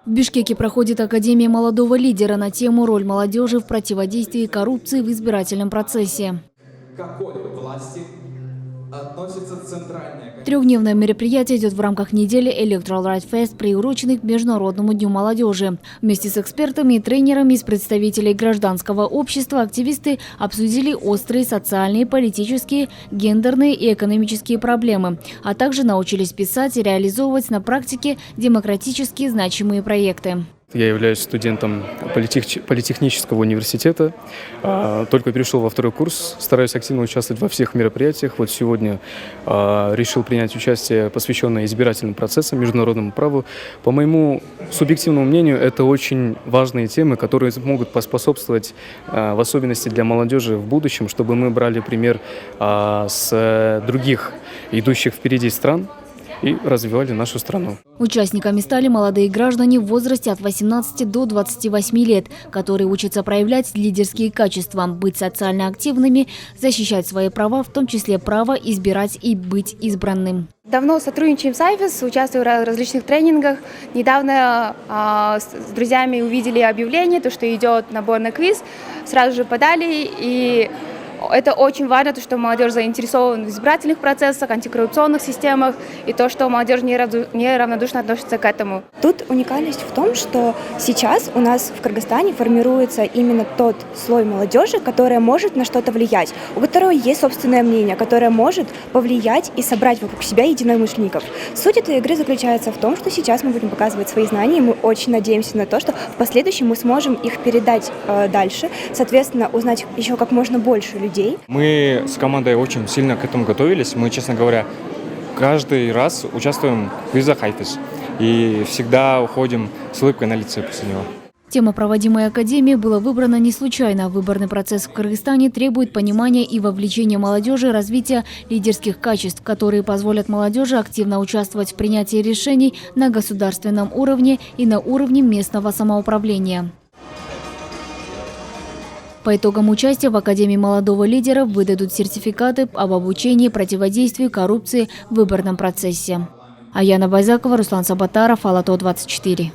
В Бишкеке проходит Академия молодого лидера на тему «Роль молодежи в противодействии коррупции в избирательном процессе». Какой власти относится центральная... Трехдневное мероприятие идет в рамках недели Electoral Right Fest, приуроченных к Международному дню молодежи. Вместе с экспертами и тренерами из представителей гражданского общества активисты обсудили острые социальные, политические, гендерные и экономические проблемы, а также научились писать и реализовывать на практике демократически значимые проекты. Я являюсь студентом политехнического университета, только перешел во второй курс, стараюсь активно участвовать во всех мероприятиях. Вот сегодня решил принять участие, посвященное избирательным процессам, международному праву. По моему субъективному мнению, это очень важные темы, которые могут поспособствовать, в особенности для молодежи в будущем, чтобы мы брали пример с других идущих впереди стран и развивали нашу страну. Участниками стали молодые граждане в возрасте от 18 до 28 лет, которые учатся проявлять лидерские качества, быть социально активными, защищать свои права, в том числе право избирать и быть избранным. Давно сотрудничаем с АйФЕС, участвую в различных тренингах. Недавно с друзьями увидели объявление, то, что идет набор на квиз, сразу же подали, и это очень важно, то, что молодежь заинтересована в избирательных процессах, антикоррупционных системах, и то, что молодежь неравнодушно относится к этому. Тут уникальность в том, что сейчас у нас в Кыргызстане формируется именно тот слой молодежи, которая может на что-то влиять, у которого есть собственное мнение, которое может повлиять и собрать вокруг себя единомышленников. Суть этой игры заключается в том, что сейчас мы будем показывать свои знания, и мы очень надеемся на то, что в последующем мы сможем их передать дальше, соответственно, узнать еще как можно больше людей. Мы с командой очень сильно к этому готовились. Мы, честно говоря, каждый раз участвуем в квизах АйФЕС и всегда уходим с улыбкой на лице после него. Тема проводимой академии была выбрана не случайно. Выборный процесс в Кыргызстане требует понимания и вовлечения молодежи, развития лидерских качеств, которые позволят молодежи активно участвовать в принятии решений на государственном уровне и на уровне местного самоуправления. По итогам участия в Академии молодого лидера выдадут сертификаты об обучении противодействию коррупции в выборном процессе. Аяна Байзакова, Руслан Сабатаров, Ала-То 24.